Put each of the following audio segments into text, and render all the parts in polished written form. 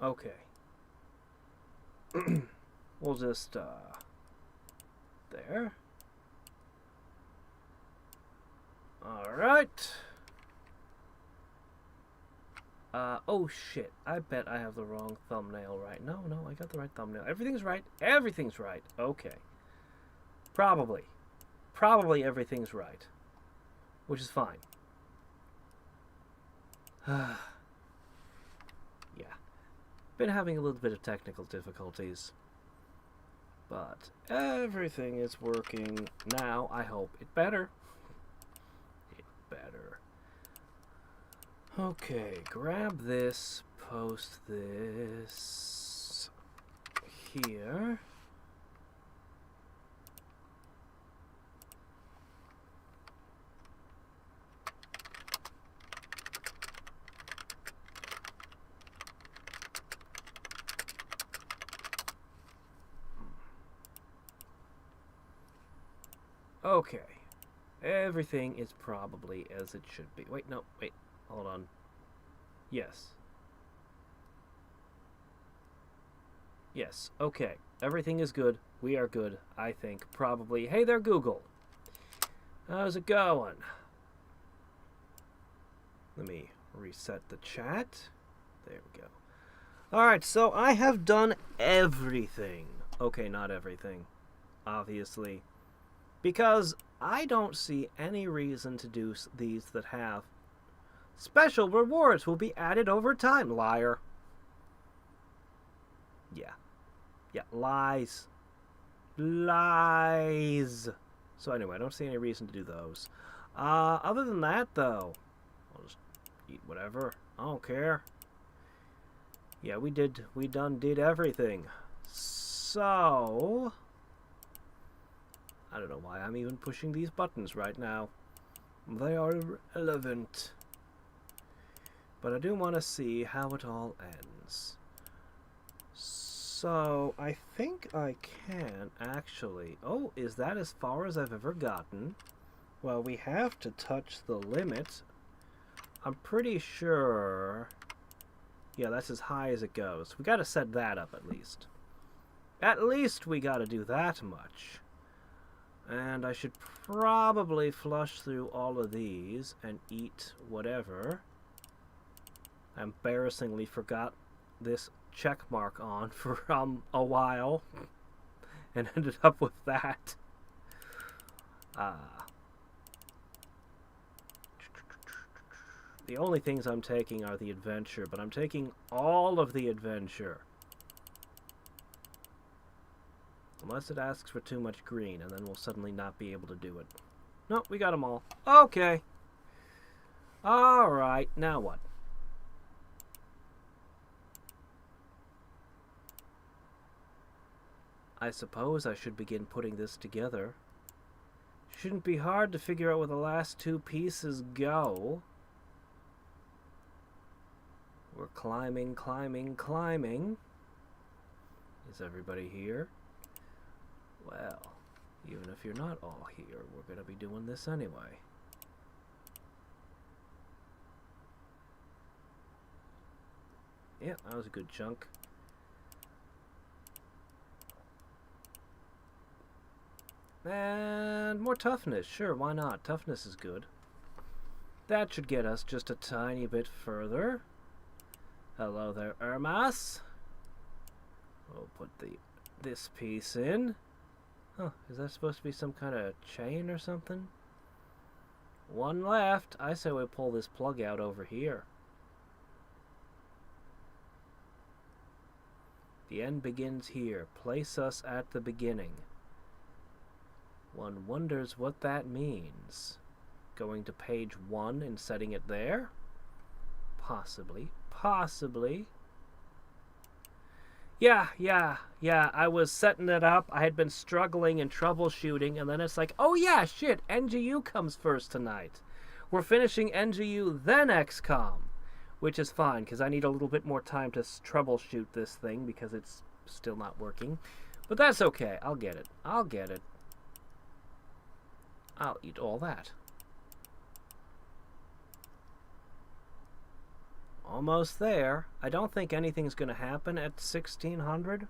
Okay. We'll just, there. Alright. Oh shit. I bet I have the wrong thumbnail right. No, I got the right thumbnail. Everything's right. Everything's right. Okay. Probably. Probably everything's right. Which is fine. Yeah. Been having a little bit of technical difficulties. But everything is working now. I hope it better. It better. Okay, grab this, post this here. Okay. Everything is probably as it should be. Wait, no, wait. Hold on. Yes. Yes, okay. Everything is good. We are good, I think. Probably. Hey there, Google. How's it going? Let me reset the chat. There we go. Alright, so I have done everything. Okay, not everything. Obviously. Because I don't see any reason to do these that have special rewards will be added over time. Liar. Yeah. Yeah, lies. Lies. So anyway, I don't see any reason to do those. Other than that, though, I'll just eat whatever. I don't care. Yeah, we done did everything. So I don't know why I'm even pushing these buttons right now. They are irrelevant. But I do want to see how it all ends. So, I think I can actually... Oh, is that as far as I've ever gotten? Well, we have to touch the limit. I'm pretty sure... Yeah, that's as high as it goes. We gotta set that up at least. At least we gotta do that much. And I should probably flush through all of these and eat whatever. I embarrassingly forgot this check mark on for a while and ended up with that. The only things I'm taking are the adventure, but I'm taking all of the adventure. Unless it asks for too much green, and then we'll suddenly not be able to do it. Nope, we got them all. Okay. Alright, now what? I suppose I should begin putting this together. Shouldn't be hard to figure out where the last two pieces go. We're climbing, climbing, climbing. Is everybody here? Well, even if you're not all here, we're going to be doing this anyway. Yeah, that was a good chunk. And more toughness. Sure, why not? Toughness is good. That should get us just a tiny bit further. Hello there, Ermas. We'll put this piece in. Huh, is that supposed to be some kind of chain or something? One left. I say we pull this plug out over here. The end begins here. Place us at the beginning. One wonders what that means. Going to page 1 and setting it there? Possibly. Possibly. Yeah, I was setting it up. I had been struggling and troubleshooting, and then it's like, oh yeah, shit, NGU comes first tonight. We're finishing NGU, then XCOM, which is fine, because I need a little bit more time to troubleshoot this thing, because it's still not working. But that's okay. I'll get it. I'll get it. I'll eat all that. Almost there. I don't think anything's going to happen at 1600.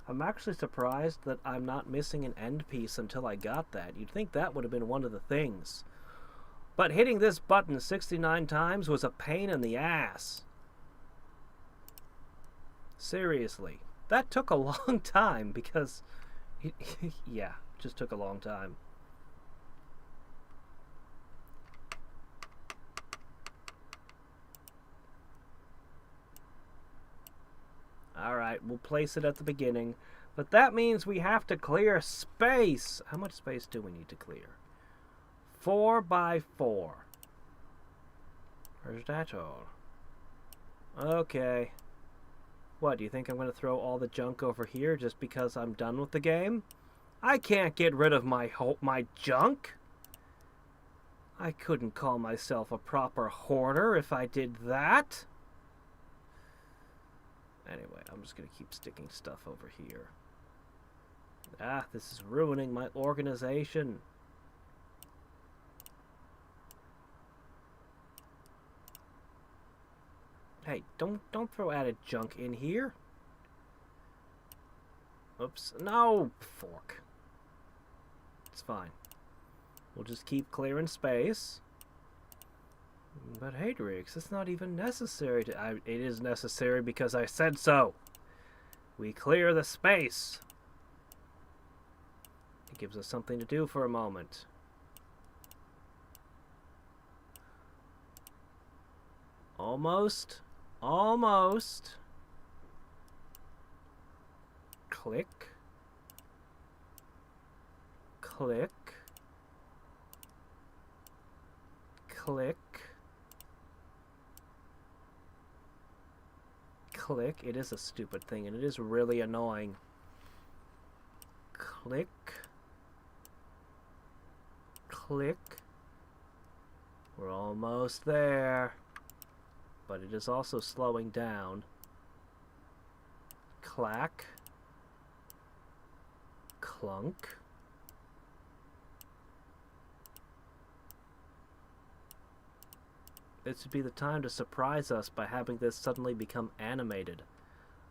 I'm actually surprised that I'm not missing an end piece until I got that. You'd think that would have been one of the things. But hitting this button 69 times was a pain in the ass. Seriously. That took a long time because... yeah, it just took a long time. Alright, we'll place it at the beginning. But that means we have to clear space. How much space do we need to clear? 4 by 4. Where's that all? Okay. What, do you think I'm going to throw all the junk over here just because I'm done with the game? I can't get rid of my junk. I couldn't call myself a proper hoarder if I did that. Anyway, I'm just going to keep sticking stuff over here. Ah, this is ruining my organization. Hey, don't throw added junk in here. Oops. No, fork. It's fine. We'll just keep clearing space. But Hadriex, it's not even necessary to... it is necessary because I said so. We clear the space. It gives us something to do for a moment. Almost. Almost. Click. Click. Click. Click. It is a stupid thing, and it is really annoying. Click. Click. We're almost there. But it is also slowing down. Clack. Clunk. This would be the time to surprise us by having this suddenly become animated.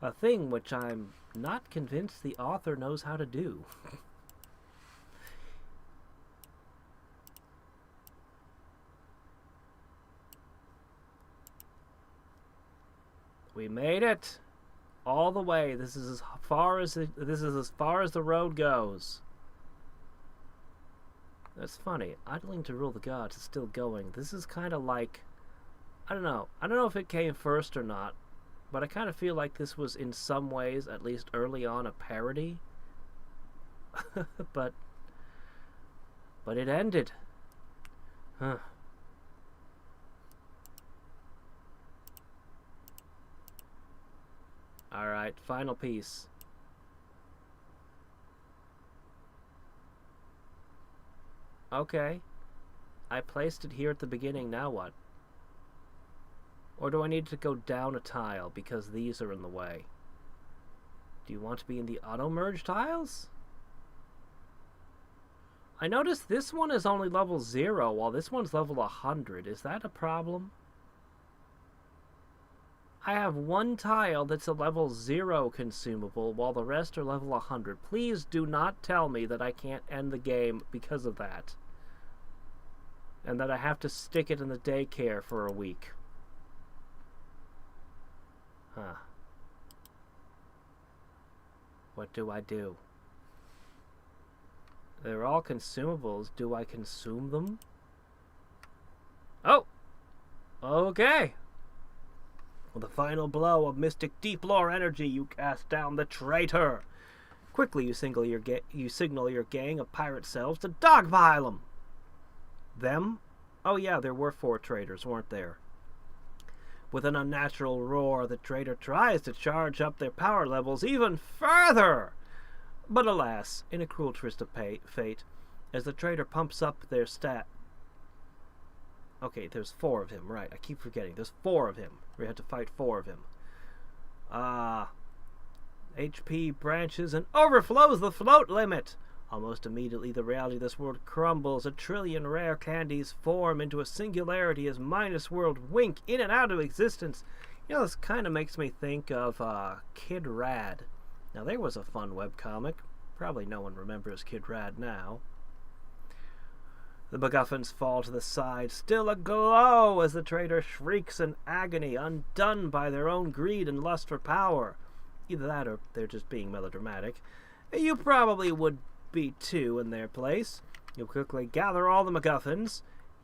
A thing which I'm not convinced the author knows how to do. We made it all the way. This is as far as the road goes. That's funny. Idling to Rule the Gods is still going. This is kind of like, I don't know if it came first or not, but I kind of feel like this was in some ways, at least early on, a parody. but it ended. Huh. Alright, final piece. Okay. I placed it here at the beginning, now what? Or do I need to go down a tile because these are in the way? Do you want to be in the auto-merge tiles? I noticed this one is only level 0 while this one's level 100. Is that a problem? I have one tile that's a level 0 consumable, while the rest are level 100. Please do not tell me that I can't end the game because of that. And that I have to stick it in the daycare for a week. Huh. What do I do? They're all consumables. Do I consume them? Oh! Okay! With a final blow of mystic deep lore energy, you cast down the traitor. Quickly, you signal your gang of pirate selves to dogpile them. Them? Oh yeah, there were 4 traitors, weren't there? With an unnatural roar, the traitor tries to charge up their power levels even further. But alas, in a cruel twist of fate, as the traitor pumps up their stat... Okay, there's 4 of him, right. I keep forgetting. There's 4 of him. We had to fight 4 of him. HP branches and overflows the float limit. Almost immediately, the reality of this world crumbles. A trillion rare candies form into a singularity as Minus World wink in and out of existence You know, this kind of makes me think of Kid Rad. Now, there was a fun webcomic. Probably no one remembers Kid Rad now. The MacGuffins fall to the side, still aglow as the traitor shrieks in agony, undone by their own greed and lust for power. Either that or they're just being melodramatic. You probably would be too in their place. You'll quickly gather all the MacGuffins.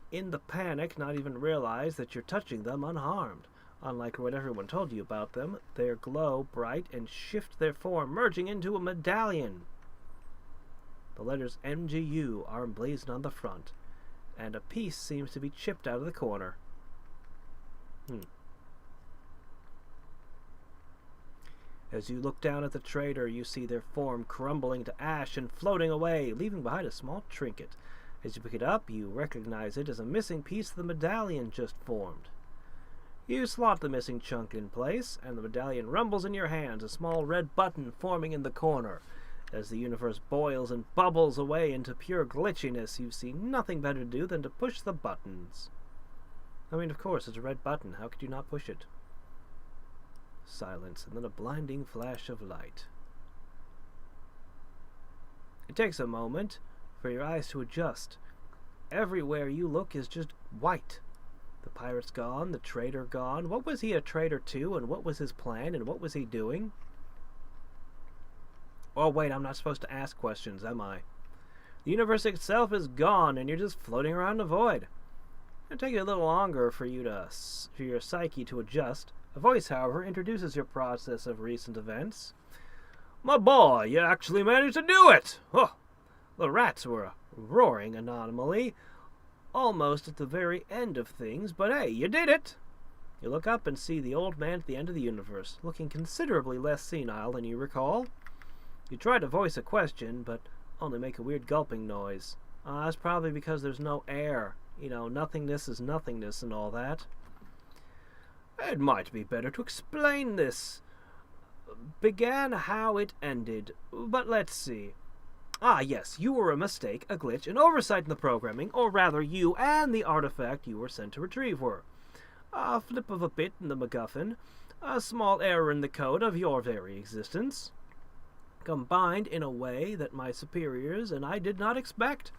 In the panic, not even realize that you're touching them unharmed. Unlike what everyone told you about them, they glow bright and shift their form, merging into a medallion. The letters NGU are emblazoned on the front, and a piece seems to be chipped out of the corner. As you look down at the traitor, you see their form crumbling to ash and floating away, leaving behind a small trinket. As you pick it up, you recognize it as a missing piece of the medallion just formed. You slot the missing chunk in place, and the medallion rumbles in your hands, a small red button forming in the corner. As the universe boils and bubbles away into pure glitchiness, you see nothing better to do than to push the buttons. I mean, of course, it's a red button. How could you not push it? Silence, and then a blinding flash of light. It takes a moment for your eyes to adjust. Everywhere you look is just white. The pirate's gone, the traitor gone. What was he a traitor to, and what was his plan, and what was he doing? Oh, wait, I'm not supposed to ask questions, am I? The universe itself is gone, and you're just floating around the void. It'll take you a little longer for your psyche to adjust. A voice, however, introduces your process of recent events. My boy, you actually managed to do it! Oh, the rats were a roaring anomaly, almost at the very end of things, but hey, you did it! You look up and see the old man at the end of the universe, looking considerably less senile than you recall. You try to voice a question, but only make a weird gulping noise. That's probably because there's no air. You know, nothingness is nothingness and all that. It might be better to explain this. Began how it ended, but let's see. Yes, you were a mistake, a glitch, an oversight in the programming, or rather you and the artifact you were sent to retrieve were. A flip of a bit in the MacGuffin, a small error in the code of your very existence, combined in a way that my superiors and I did not expect.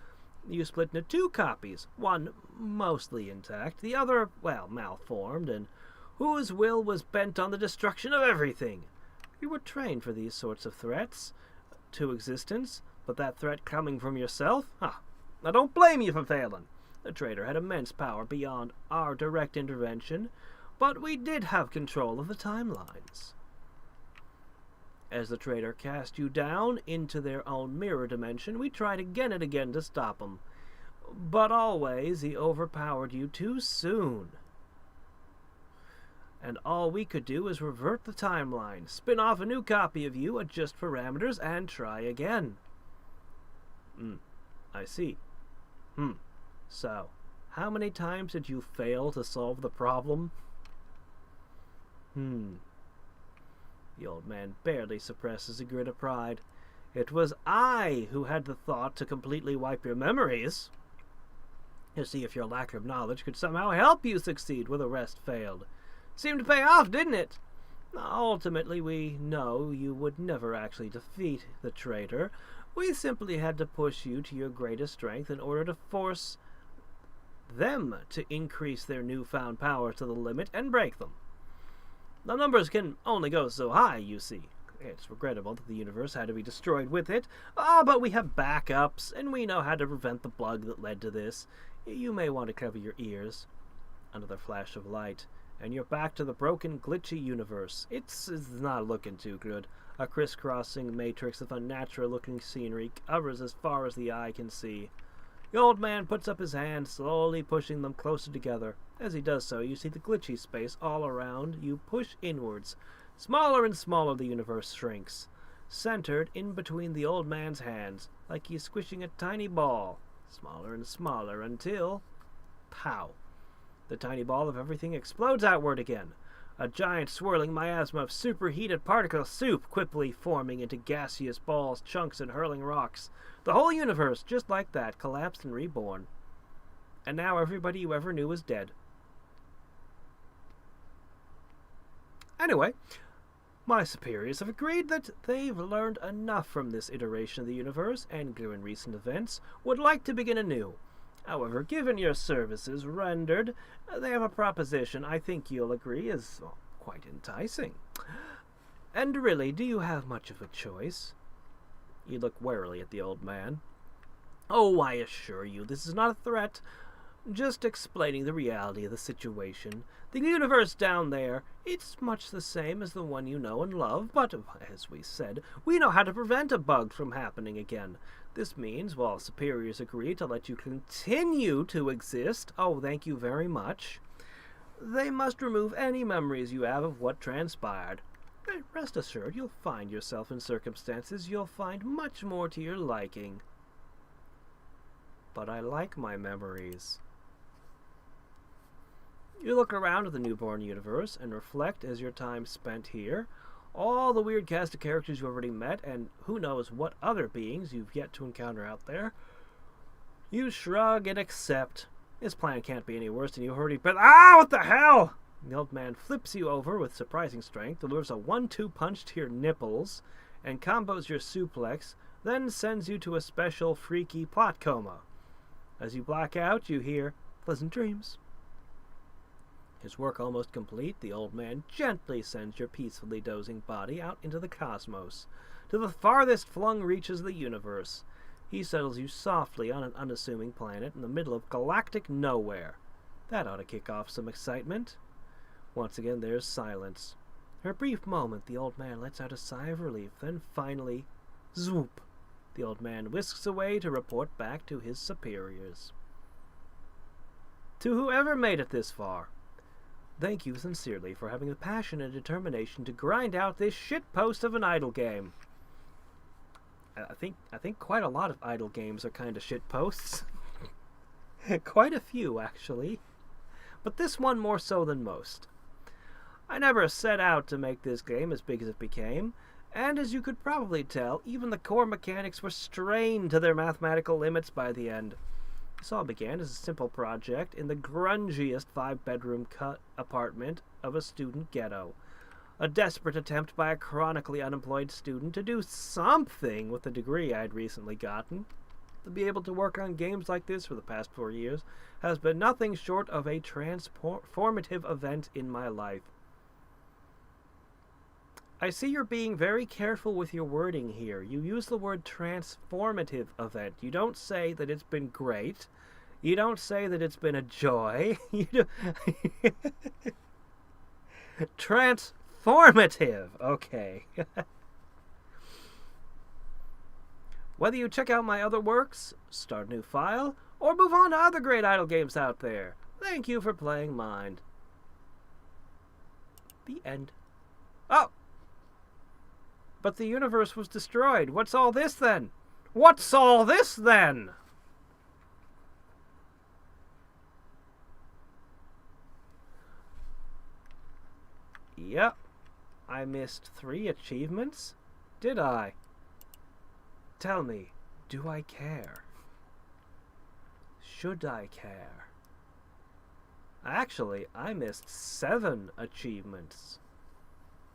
You split into two copies, one mostly intact, the other, well, malformed, and whose will was bent on the destruction of everything. You were trained for these sorts of threats to existence, but that threat coming from yourself? I don't blame you for failing. The traitor had immense power beyond our direct intervention, but we did have control of the timelines. As the traitor cast you down into their own mirror dimension, we tried again and again to stop him. But always he overpowered you too soon. And all we could do was revert the timeline, spin off a new copy of you, adjust parameters, and try again. I see. So, how many times did you fail to solve the problem? The old man barely suppresses a grin of pride. It was I who had the thought to completely wipe your memories. To see if your lack of knowledge could somehow help you succeed where the rest failed. Seemed to pay off, didn't it? Ultimately, we know you would never actually defeat the traitor. We simply had to push you to your greatest strength in order to force them to increase their newfound power to the limit and break them. The numbers can only go so high, you see. It's regrettable that the universe had to be destroyed with it, but we have backups, and we know how to prevent the bug that led to this. You may want to cover your ears. Another flash of light, and you're back to the broken, glitchy universe. It's not looking too good. A crisscrossing matrix of unnatural-looking scenery covers as far as the eye can see. The old man puts up his hand, slowly pushing them closer together. As he does so, you see the glitchy space all around you push inwards. Smaller and smaller the universe shrinks, centered in between the old man's hands, like he's squishing a tiny ball. Smaller and smaller until... pow! The tiny ball of everything explodes outward again. A giant swirling miasma of superheated particle soup quickly forming into gaseous balls, chunks, and hurling rocks. The whole universe, just like that, collapsed and reborn. And now everybody you ever knew is dead. Anyway, my superiors have agreed that they've learned enough from this iteration of the universe, and given recent events, would like to begin anew. However, given your services rendered, they have a proposition I think you'll agree is quite enticing. And really, do you have much of a choice? You look warily at the old man. Oh, I assure you, this is not a threat. Just explaining the reality of the situation. The universe down there, it's much the same as the one you know and love, but, as we said, we know how to prevent a bug from happening again. This means, while superiors agree to let you continue to exist, oh, thank you very much, they must remove any memories you have of what transpired. Rest assured, you'll find yourself in circumstances you'll find much more to your liking. But I like my memories. You look around at the newborn universe and reflect as your time spent here, all the weird cast of characters you've already met, and who knows what other beings you've yet to encounter out there. You shrug and accept. This plan can't be any worse than you've already been. Ah, what the hell? The old man flips you over with surprising strength, delivers a 1-2 punch to your nipples, and combos your suplex, then sends you to a special freaky plot coma. As you black out, you hear pleasant dreams. His work almost complete, the old man gently sends your peacefully dozing body out into the cosmos, to the farthest flung reaches of the universe. He settles you softly on an unassuming planet in the middle of galactic nowhere. That ought to kick off some excitement. Once again, there's silence. For a brief moment, the old man lets out a sigh of relief, then finally, zoop! The old man whisks away to report back to his superiors. To whoever made it this far, thank you sincerely for having the passion and determination to grind out this shitpost of an idle game. I think quite a lot of idle games are kind of shitposts. Quite a few, actually. But this one more so than most. I never set out to make this game as big as it became, and as you could probably tell, even the core mechanics were strained to their mathematical limits by the end. This all began as a simple project in the grungiest 5-bedroom apartment of a student ghetto. A desperate attempt by a chronically unemployed student to do something with the degree I'd recently gotten. To be able to work on games like this for the past 4 years has been nothing short of a transformative event in my life. I see you're being very careful with your wording here. You use the word transformative event. You don't say that it's been great. You don't say that it's been a joy. Transformative. Okay. Whether you check out my other works, start a new file, or move on to other great idle games out there, thank you for playing mine. The end. Oh! But the universe was destroyed. What's all this then? What's all this then? Yep. I missed 3 achievements? Did I? Tell me, do I care? Should I care? Actually, I missed 7 achievements.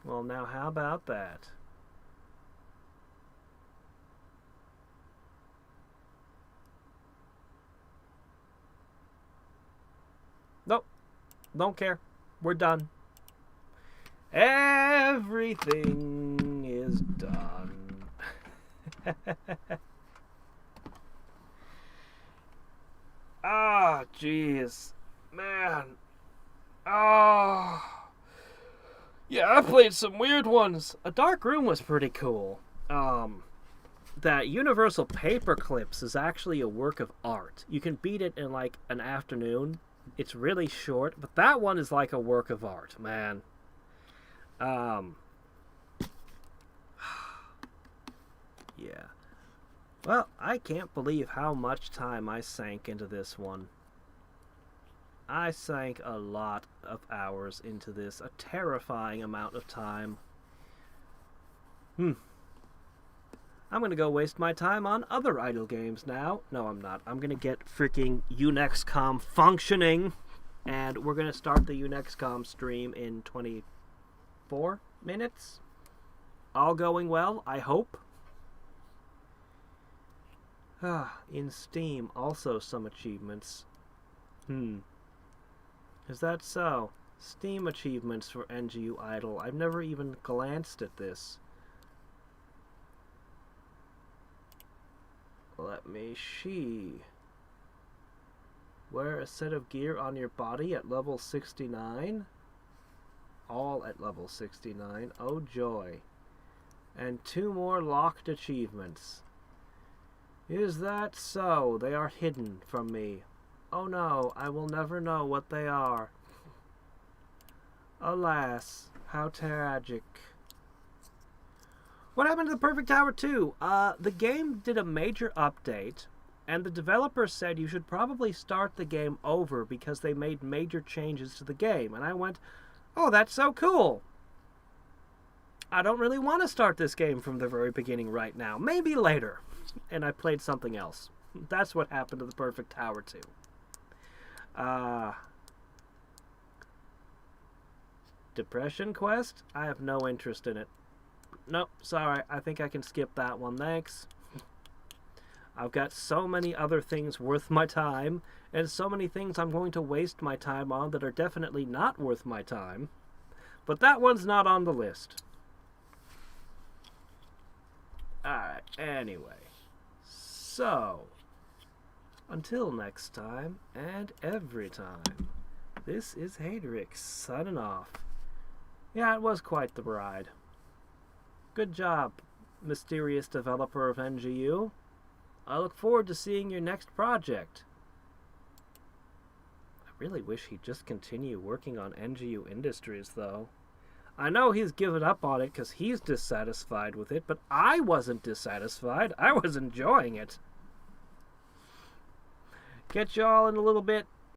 Well, now how about that? Nope. Don't care. We're done. Everything is done. Ah, jeez. Man. Oh. Yeah, I played some weird ones. A Dark Room was pretty cool. That Universal Paperclips is actually a work of art. You can beat it in like an afternoon. It's really short, but that one is like a work of art, man. Yeah. Well, I can't believe how much time I sank into this one. I sank a lot of hours into this, a terrifying amount of time. I'm gonna go waste my time on other idle games now. No, I'm not. I'm gonna get freaking Unexcom functioning, and we're gonna start the Unexcom stream in 24 4 minutes. All going well, I hope. In Steam, also some achievements. Is that so? Steam achievements for NGU Idle. I've never even glanced at this. Let me see. Wear a set of gear on your body at level 69. All at level 69. Oh joy. And 2 more locked achievements. Is that so? They are hidden from me. Oh no, I will never know what they are. Alas, how tragic. What happened to the Perfect Tower 2? The game did a major update, and the developer said you should probably start the game over because they made major changes to the game. And I went, oh, that's so cool. I don't really want to start this game from the very beginning right now. Maybe later. And I played something else. That's what happened to the Perfect Tower 2. Depression Quest? I have no interest in it. Nope, sorry. I think I can skip that one. Thanks. I've got so many other things worth my time, and so many things I'm going to waste my time on that are definitely not worth my time. But that one's not on the list. Alright, anyway. So, until next time, and every time, this is Hadriex, signing off. Yeah, it was quite the ride. Good job, mysterious developer of NGU. I look forward to seeing your next project. I really wish he'd just continue working on NGU Industries, though. I know he's given up on it because he's dissatisfied with it, but I wasn't dissatisfied. I was enjoying it. Catch y'all in a little bit.